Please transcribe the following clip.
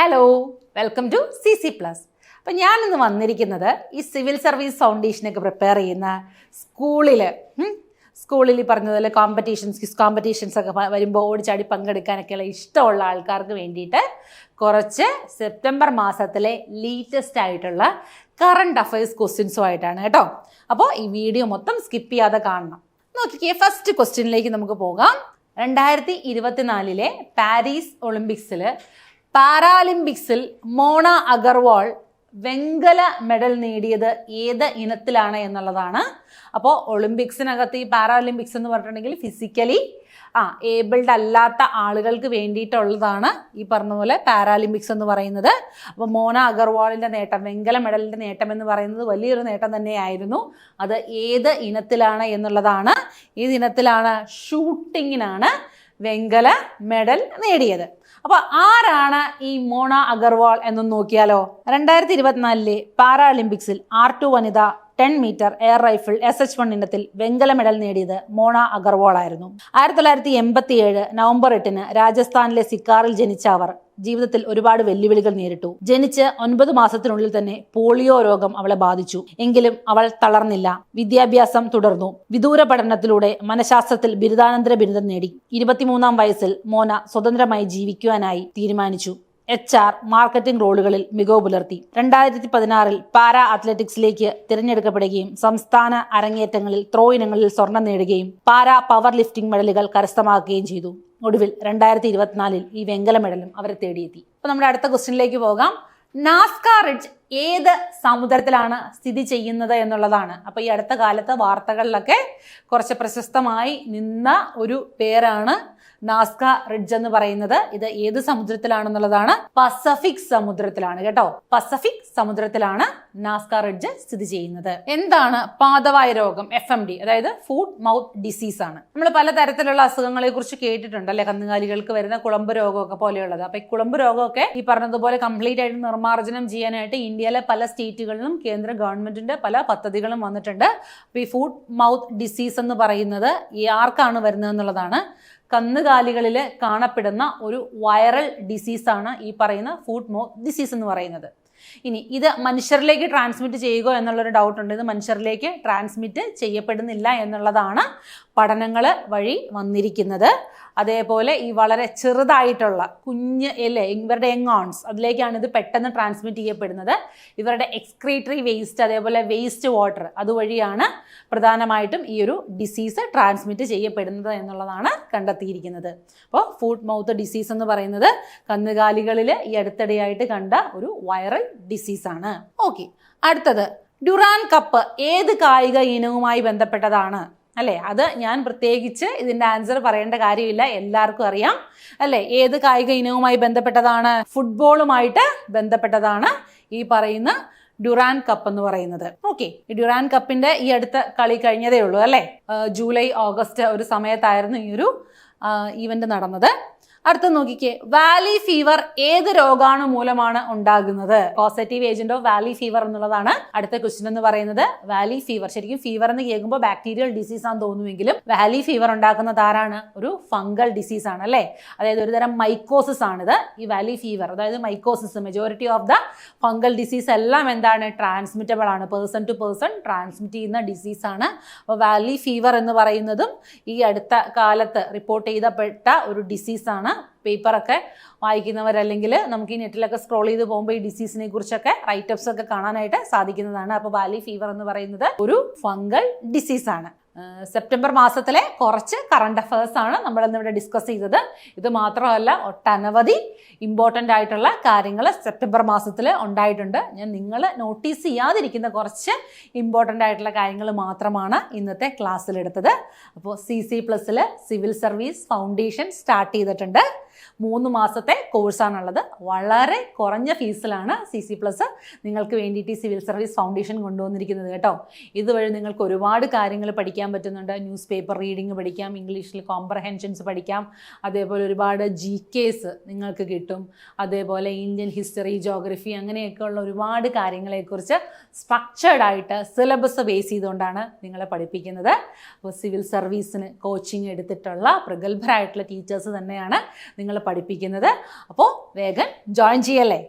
Hello, welcome to CC Plus. അപ്പം ഞാനിന്ന് വന്നിരിക്കുന്നത് ഈ സിവിൽ സർവീസ് ഫൗണ്ടേഷനൊക്കെ പ്രിപ്പയർ ചെയ്യുന്ന സ്കൂളിൽ പറഞ്ഞതുപോലെ കോമ്പറ്റീഷൻസ് ഒക്കെ വരുമ്പോൾ ഓടിച്ചാടി പങ്കെടുക്കാനൊക്കെയുള്ള ഇഷ്ടമുള്ള ആൾക്കാർക്ക് വേണ്ടിയിട്ട് കുറച്ച് സെപ്റ്റംബർ മാസത്തിലെ ലേറ്റസ്റ്റ് ആയിട്ടുള്ള കറണ്ട് അഫയേഴ്സ് ക്വസ്റ്റ്യൻസുമായിട്ടാണ് കേട്ടോ. അപ്പോൾ ഈ വീഡിയോ മൊത്തം സ്കിപ്പ് ചെയ്യാതെ കാണണം. നോക്കിക്കേ, ഫസ്റ്റ് ക്വസ്റ്റ്യനിലേക്ക് നമുക്ക് പോകാം. 2024 പാരീസ് ഒളിമ്പിക്സിൽ പാരാലിമ്പിക്സിൽ മോണ അഗർവാൾ വെങ്കല മെഡൽ നേടിയത് ഏത് ഇനത്തിലാണ് എന്നുള്ളതാണ്. അപ്പോൾ ഒളിമ്പിക്സിനകത്ത് ഈ പാരാലിമ്പിക്സ് എന്ന് പറഞ്ഞിട്ടുണ്ടെങ്കിൽ ഫിസിക്കലി ഏബിൾഡ് അല്ലാത്ത ആളുകൾക്ക് വേണ്ടിയിട്ടുള്ളതാണ് ഈ പറഞ്ഞ പോലെ പാരാലിമ്പിക്സ് എന്ന് പറയുന്നത്. അപ്പോൾ മോന അഗർവാളിൻ്റെ നേട്ടം, വെങ്കല മെഡലിൻ്റെ നേട്ടം എന്ന് പറയുന്നത് വലിയൊരു നേട്ടം തന്നെയായിരുന്നു. അത് ഏത് ഇനത്തിലാണ് എന്നുള്ളതാണ്. ഏത് ഇനത്തിലാണ്? ഷൂട്ടിങ്ങിനാണ് വെങ്കല മെഡൽ നേടിയത്. അപ്പോൾ ആരാണ് ഈ മോണ അഗർവാൾ എന്നൊന്ന് നോക്കിയാലോ. 2024 പാരാലിമ്പിക്സിൽ R2 വനിത 10 മീറ്റർ എയർ റൈഫിൾ SH1 ഇനത്തിൽ വെങ്കല മെഡൽ നേടിയത് മോണ അഗർവാൾ ആയിരുന്നു. 1987 നവംബർ 8 രാജസ്ഥാനിലെ സിക്കാറിൽ ജനിച്ച അവർ ജീവിതത്തിൽ ഒരുപാട് വെല്ലുവിളികൾ നേരിട്ടു. ജനിച്ച് 9 മാസത്തിനുള്ളിൽ തന്നെ പോളിയോ രോഗം അവളെ ബാധിച്ചു. എങ്കിലും അവൾ തളർന്നില്ല. വിദ്യാഭ്യാസം തുടർന്നു. വിദൂര പഠനത്തിലൂടെ മനഃശാസ്ത്രത്തിൽ ബിരുദാനന്തര ബിരുദം നേടി. 23-ാം വയസ്സിൽ മോന സ്വതന്ത്രമായി ജീവിക്കുവാനായി തീരുമാനിച്ചു. HR മാർക്കറ്റിംഗ് റോളുകളിൽ മികവ് പുലർത്തി. 2016 പാരാ അത്ലറ്റിക്സിലേക്ക് തിരഞ്ഞെടുക്കപ്പെടുകയും സംസ്ഥാന അരങ്ങേറ്റങ്ങളിൽ ത്രോ ഇനങ്ങളിൽ സ്വർണം നേടുകയും പാരാ പവർ ലിഫ്റ്റിംഗ് മെഡലുകൾ കരസ്ഥമാക്കുകയും ചെയ്തു. ഒടുവിൽ 2024 ഈ വെങ്കല മെഡലും അവരെ തേടിയെത്തി. അപ്പോൾ നമ്മുടെ അടുത്ത ക്വസ്റ്റ്യനിലേക്ക് പോകാം. നാസ്ക റിഡ്ജ് ഏത് സമുദ്രത്തിലാണ് സ്ഥിതി ചെയ്യുന്നത് എന്നുള്ളതാണ്. അപ്പോൾ ഈ അടുത്ത കാലത്ത് വാർത്തകളിലൊക്കെ കുറച്ച് പ്രശസ്തമായി നിന്ന ഒരു പേരാണ് നാസ്ക റിഡ്ജ് എന്ന് പറയുന്നത്. ഇത് ഏത് സമുദ്രത്തിലാണെന്നുള്ളതാണ്? പസഫിക് സമുദ്രത്തിലാണ് കേട്ടോ. പസഫിക് സമുദ്രത്തിലാണ് നാസ്ക റിഡ്ജ് സ്ഥിതി ചെയ്യുന്നത്. എന്താണ് പാദവായ രോഗം? FMD, അതായത് ഫുഡ് മൗത്ത് ഡിസീസ് ആണ്. നമ്മൾ പലതരത്തിലുള്ള അസുഖങ്ങളെ കുറിച്ച് കേട്ടിട്ടുണ്ട് അല്ലെ. കന്നുകാലികൾക്ക് വരുന്ന കുളമ്പ് രോഗമൊക്കെ പോലെയുള്ളത്. അപ്പൊ ഈ കുളമ്പ് രോഗമൊക്കെ ഈ പറഞ്ഞതുപോലെ കംപ്ലീറ്റ് ആയിട്ട് നിർമ്മാർജ്ജനം ചെയ്യാനായിട്ട് ഇന്ത്യയിലെ പല സ്റ്റേറ്റുകളിലും കേന്ദ്ര ഗവൺമെന്റിന്റെ പല പദ്ധതികളും വന്നിട്ടുണ്ട്. അപ്പൊ ഈ ഫുഡ് മൗത്ത് ഡിസീസ് എന്ന് പറയുന്നത് ആർക്കാണ് വരുന്നത് എന്നുള്ളതാണ്. കന്നുകാലികളിൽ കാണപ്പെടുന്ന ഒരു വൈറൽ ഡിസീസാണ് ഈ പറയുന്ന ഫുഡ് മൗത്ത് ഡിസീസ് എന്ന് പറയുന്നത്. ഇനി ഇത് മനുഷ്യരിലേക്ക് ട്രാൻസ്മിറ്റ് ചെയ്യുക എന്നുള്ളൊരു ഡൗട്ട് ഉണ്ട്. ഇത് മനുഷ്യരിലേക്ക് ട്രാൻസ്മിറ്റ് ചെയ്യപ്പെടുന്നില്ല എന്നുള്ളതാണ് പഠനങ്ങൾ വഴി വന്നിരിക്കുന്നത്. അതേപോലെ ഈ വളരെ ചെറുതായിട്ടുള്ള കുഞ്ഞ് ഇവരുടെ യങ് അതിലേക്കാണ് ഇത് പെട്ടെന്ന് ട്രാൻസ്മിറ്റ് ചെയ്യപ്പെടുന്നത്. ഇവരുടെ എക്സ്ക്രീറ്ററി വേസ്റ്റ്, അതേപോലെ വേസ്റ്റ് വാട്ടർ, അതുവഴിയാണ് പ്രധാനമായിട്ടും ഈ ഒരു ഡിസീസ് ട്രാൻസ്മിറ്റ് ചെയ്യപ്പെടുന്നത് എന്നുള്ളതാണ് കണ്ടെത്തിയിരിക്കുന്നത്. അപ്പോൾ ഫുഡ് മൗത്ത് ഡിസീസ് എന്ന് പറയുന്നത് കന്നുകാലികളിൽ ഈ അടുത്തിടെയായിട്ട് കണ്ട ഒരു വൈറൽ ഡിസീസാണ്. ഓക്കെ, അടുത്തത് ഡ്യൂറാൻ കപ്പ് ഏത് കായിക ഇനവുമായി ബന്ധപ്പെട്ടതാണ് അല്ലേ? അത് ഞാൻ പ്രത്യേകിച്ച് ഇതിൻ്റെ ആൻസർ പറയേണ്ട കാര്യമില്ല, എല്ലാവർക്കും അറിയാം അല്ലേ. ഏത് കായിക ഇനവുമായി ബന്ധപ്പെട്ടതാണ്? ഫുട്ബോളുമായിട്ട് ബന്ധപ്പെട്ടതാണ് ഈ പറയുന്ന ഡ്യൂറാൻ കപ്പ് എന്ന് പറയുന്നത്. ഓക്കെ, ഈ ഡ്യൂറാൻ കപ്പിന്റെ ഈ അടുത്ത കളി കഴിഞ്ഞതേ ഉള്ളൂ അല്ലേ. ജൂലൈ ഓഗസ്റ്റ് ഒരു സമയത്തായിരുന്നു ഈ ഒരു ഈവന്റ് നടന്നത്. അടുത്ത നോക്കിക്കേ, വാലി ഫീവർ ഏത് രോഗാണു മൂലമാണ് ഉണ്ടാകുന്നത്? Positive agent of Valley fever എന്നുള്ളതാണ് അടുത്ത ക്വസ്റ്റ്യൻ എന്ന് പറയുന്നത്. വാലി ഫീവർ, ശരിക്കും ഫീവർ എന്ന് കേൾക്കുമ്പോൾ ബാക്ടീരിയൽ ഡിസീസ് ആണെന്ന് തോന്നുമെങ്കിലും വാലി ഫീവർ ഉണ്ടാക്കുന്നത് ആരാണ്? ഒരു ഫംഗൽ ഡിസീസ് ആണ് അല്ലേ. അതായത് ഒരു തരം മൈക്കോസിസ് ആണിത് ഈ വാലി ഫീവർ. അതായത് mycosis, majority of the fungal disease എല്ലാം എന്താണ്? ട്രാൻസ്മിറ്റബിൾ ആണ്, പേഴ്സൺ ടു പേഴ്സൺ ട്രാൻസ്മിറ്റ് ചെയ്യുന്ന ഡിസീസ് ആണ്. അപ്പോൾ വാലി ഫീവർ എന്ന് പറയുന്നതും ഈ അടുത്ത കാലത്ത് റിപ്പോർട്ട് ചെയ്യപ്പെട്ട ഒരു ഡിസീസാണ്. പേപ്പറൊക്കെ വായിക്കുന്നവരല്ലെങ്കിൽ നമുക്ക് ഈ നെറ്റിലൊക്കെ സ്ക്രോൾ ചെയ്ത് പോകുമ്പോൾ ഈ ഡിസീസിനെ കുറിച്ചൊക്കെ റൈറ്റപ്സ് ഒക്കെ കാണാനായിട്ട് സാധിക്കുന്നതാണ്. അപ്പോൾ വാലി ഫീവർ എന്ന് പറയുന്നത് ഒരു ഫംഗൽ ഡിസീസാണ്. സെപ്റ്റംബർ മാസത്തിലെ കുറച്ച് കറണ്ട് അഫയേഴ്സ് ആണ് നമ്മളിന്നിവിടെ ഡിസ്കസ് ചെയ്തത്. ഇത് മാത്രമല്ല, ഒട്ടനവധി ഇമ്പോർട്ടൻ്റ് ആയിട്ടുള്ള കാര്യങ്ങൾ സെപ്റ്റംബർ മാസത്തിൽ ഉണ്ടായിട്ടുണ്ട്. ഞാൻ നിങ്ങൾ നോട്ടീസ് ചെയ്യാതിരിക്കുന്ന കുറച്ച് ഇമ്പോർട്ടൻ്റ് ആയിട്ടുള്ള കാര്യങ്ങൾ മാത്രമാണ് ഇന്നത്തെ ക്ലാസ്സിലെടുത്തത്. അപ്പോൾ CC Plusൽ സിവിൽ സർവീസ് ഫൗണ്ടേഷൻ സ്റ്റാർട്ട് ചെയ്തിട്ടുണ്ട്. 3 മാസത്തെ കോഴ്സാണുള്ളത്. വളരെ കുറഞ്ഞ ഫീസിലാണ് CC Plus നിങ്ങൾക്ക് വേണ്ടിയിട്ട് സിവിൽ സർവീസ് ഫൗണ്ടേഷൻ കൊണ്ടുവന്നിരിക്കുന്നത് കേട്ടോ. ഇതുവഴി നിങ്ങൾക്ക് ഒരുപാട് കാര്യങ്ങൾ പഠിക്കാൻ പറ്റുന്നുണ്ട്. ന്യൂസ് പേപ്പർ റീഡിങ് പഠിക്കാം, ഇംഗ്ലീഷിൽ കോംപ്രഹെൻഷൻസ് പഠിക്കാം, അതേപോലെ ഒരുപാട് GKs നിങ്ങൾക്ക് കിട്ടും. അതേപോലെ ഇന്ത്യൻ ഹിസ്റ്ററി, ജോഗ്രഫി അങ്ങനെയൊക്കെയുള്ള ഒരുപാട് കാര്യങ്ങളെക്കുറിച്ച് സ്ട്രക്ചേർഡ് ആയിട്ട് സിലബസ് ബേസ് ചെയ്തുകൊണ്ടാണ് നിങ്ങളെ പഠിപ്പിക്കുന്നത്. അപ്പോൾ സിവിൽ സർവീസിന് കോച്ചിങ് എടുത്തിട്ടുള്ള പ്രഗത്ഭരായിട്ടുള്ള ടീച്ചേഴ്സ് തന്നെയാണ് നിങ്ങൾ പഠിപ്പിക്കുന്നത്. അപ്പോൾ വേഗം ജോയിൻ ചെയ്യല്ലേ.